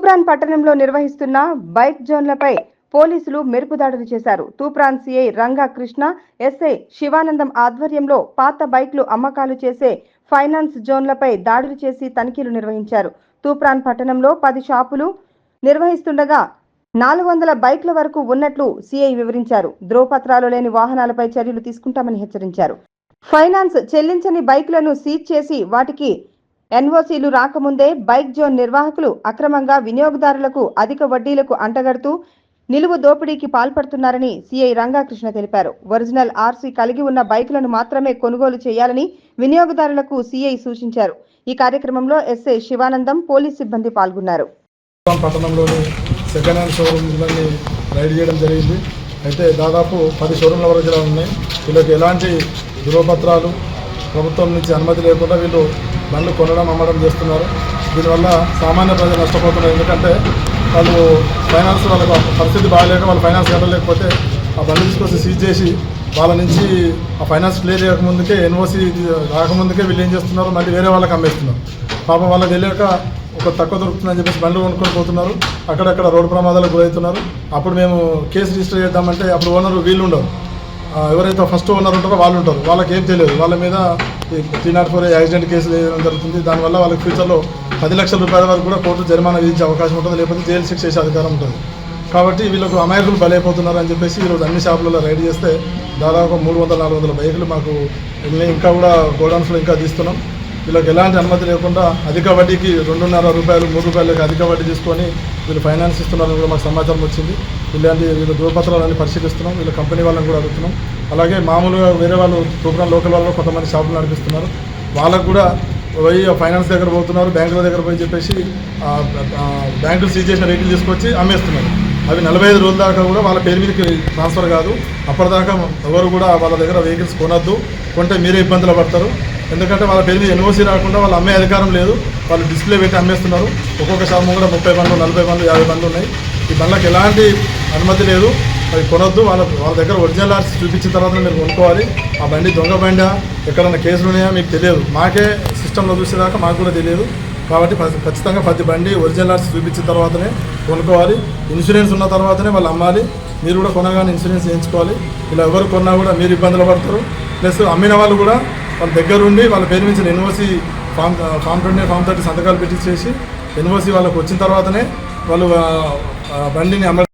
తూప్రాన్ పట్టణంలో నిర్వహిస్తున్న బైక్ జోన్లపై పోలీసులు మెరుపు దాడులు చేశారు. తూప్రాన్ సిఐ రంగా కృష్ణ, ఎస్ఐ శివానందం ఆధ్వర్యంలో పాత బైక్లు అమ్మకాలు చేసే ఫైనాన్స్ జోన్లపై దాడులు చేసి తనిఖీలు నిర్వహించారు. తూప్రాన్ పట్టణంలో 10 షాపులు నిర్వహిస్తుండగా 400 బైక్ల వరకు ఉన్నట్లు సిఐ వివరించారు. ధ్రువపత్రాలు లేని వాహనాలపై చర్యలు తీసుకుంటామని హెచ్చరించారు. ఫైనాన్స్ చెల్లించని బైక్లను సీజ్ చేసి వాటికి ఎన్ఓసీలు రాకముందే బైక్ జోన్ నిర్వాహకులు అక్రమంగా వినియోగదారులకు అధిక వడ్డీలకు అంటగడుతూ నిలువు దోపిడీకి పాల్పడుతున్నారని సిఐ రంగాకృష్ణ తెలిపారు. ఒరిజినల్ ఆర్సీ కలిగి ఉన్న బైకులను మాత్రమే కొనుగోలు చేయాలని వినియోగదారులకు సిఐ సూచించారు. ఈ కార్యక్రమంలో ఎస్ఐ శివానందం, పోలీస్ సిబ్బంది పాల్గొన్నారు. పట్టణంలోని సెకండ్ హ్యాండ్ షోరూమ్లని రైడ్ చేయడం జరిగింది. అయితే దాదాపు 10 షోరూమ్ల వరకు ఉన్నాయి. వీళ్ళకి ఎలాంటి ధృవపత్రాలు ప్రభుత్వం నుంచి అనుమతి లేకుండా వీళ్ళు బండ్లు కొనడం అమ్మడం చేస్తున్నారు. దీనివల్ల సామాన్య ప్రజలు నష్టపోతున్నారు. ఎందుకంటే వాళ్ళు ఫైనాన్స్ వాళ్ళకు పరిస్థితి బాగాలేక వాళ్ళు ఫైనాన్స్ కట్టలేకపోతే ఆ బండ్లు తీసుకొచ్చి సీజ్ చేసి వాళ్ళ నుంచి ఆ ఫైనాన్స్ క్లియర్ చేయకముందుకే ఎన్ఓసి రాకముందుకే వీళ్ళు ఏం చేస్తున్నారు, మళ్ళీ వేరే వాళ్ళకి అమ్మేస్తున్నారు. పాపం వాళ్ళకి తెలియక ఒక తక్కువ దొరుకుతుందని చెప్పేసి బండ్లు కొనుక్కొని పోతున్నారు. అక్కడక్కడ రోడ్డు ప్రమాదాలకు గురవుతున్నారు. అప్పుడు మేము కేసు రిజిస్టర్ చేద్దామంటే అప్పుడు ఓనరు వీళ్ళు ఉండరు, ఎవరైతే ఫస్ట్ ఓనర్ ఉంటారో వాళ్ళు ఉంటారు. వాళ్ళకి ఏం తెలియదు. వాళ్ళ మీద 304 యాక్సిడెంట్ కేసులు వేయడం జరుగుతుంది. దానివల్ల వాళ్ళకి ఫ్యూచర్లో 10 లక్షల రూపాయల వరకు కూడా కోర్టు జరిమానా విధించే అవకాశం ఉంటుంది, లేకపోతే జైలు శిక్ష చేసే అధికారం ఉంటుంది. కాబట్టి వీళ్ళకు అమాయకులు బలైపోతున్నారు అని చెప్పేసి ఈరోజు అన్ని షాపులలో రైడ్ చేస్తే దాదాపు 300-400 బైకులు మాకు ఇంకా కూడా గోడౌన్స్లో ఇంకా తీస్తున్నాం. వీళ్ళకి ఎలాంటి అనుమతి లేకుండా అధిక వడ్డీకి 2.5 రూపాయలు 3 రూపాయలకి అధిక వడ్డీ తీసుకొని వీళ్ళు ఫైనాన్స్ ఇస్తున్నారని కూడా మాకు సమాచారం వచ్చింది. వీళ్ళ ధృవపత్రాలన్నీ పరిశీలిస్తున్నాం. వీళ్ళ కంపెనీ వాళ్ళని కూడా అడుగుతున్నాం. అలాగే మామూలుగా వేరే వాళ్ళు తూప్రాన్ లోకల్ వాళ్ళు కొంతమంది షాపులు నడిపిస్తున్నారు. వాళ్ళకు కూడా పోయి ఫైనాన్స్ దగ్గర పోతున్నారు, బ్యాంకుల దగ్గర పోయి చెప్పేసి బ్యాంకులు సీజ్ చేసిన వెహికల్ తీసుకొచ్చి అమ్మేస్తున్నారు. అవి 45 రోజుల దాకా కూడా వాళ్ళ పేరు మీదకి ట్రాన్స్ఫర్ కాదు. అప్పటిదాకా ఎవరు కూడా వాళ్ళ దగ్గర వెహికల్స్ కొనొద్దు, కొంటే మీరే ఇబ్బందులు పడతారు. ఎందుకంటే వాళ్ళ పేరు మీద ఎన్ఓసీ రాకుండా వాళ్ళు అమ్మే అధికారం లేదు. వాళ్ళు డిస్ప్లే పెట్టి అమ్మేస్తున్నారు. ఒక్కొక్క షాపు కూడా 30 బండ్లు, 40 బండ్లు, 50 బండ్లు ఉన్నాయి. ఈ బండ్లకు ఎలాంటి అనుమతి లేదు. అవి కొనొద్దు. వాళ్ళ దగ్గర ఒరిజినల్ ఆర్సీ చూపించిన తర్వాత మీరు కొనుక్కోవాలి. ఆ బండి దొంగ బండా, ఎక్కడన్నా కేసులు ఉన్నాయా మీకు తెలియదు. మాకే సిస్టంలో చూసేదాకా మాకు కూడా తెలియదు. కాబట్టి ఖచ్చితంగా ప్రతి బండి ఒరిజినల్ ఆర్సీ చూపించిన తర్వాతనే కొనుక్కోవాలి. ఇన్సూరెన్స్ ఉన్న తర్వాతనే వాళ్ళు అమ్మాలి. మీరు కూడా కొనగానే ఇన్సూరెన్స్ చేయించుకోవాలి. ఇలా ఎవరు కొన్నా కూడా మీరు ఇబ్బందులు పడతారు. ప్లస్ అమ్మిన వాళ్ళు కూడా వాళ్ళ దగ్గర ఉండి వాళ్ళ పేరు నుంచి ఎన్ఓసి ఫామ్ 20, ఫామ్ 30 సంతకాలు పెట్టించేసి ఎన్ఓసి వాళ్ళకు వచ్చిన తర్వాతనే వాళ్ళు బండిని అమ్మ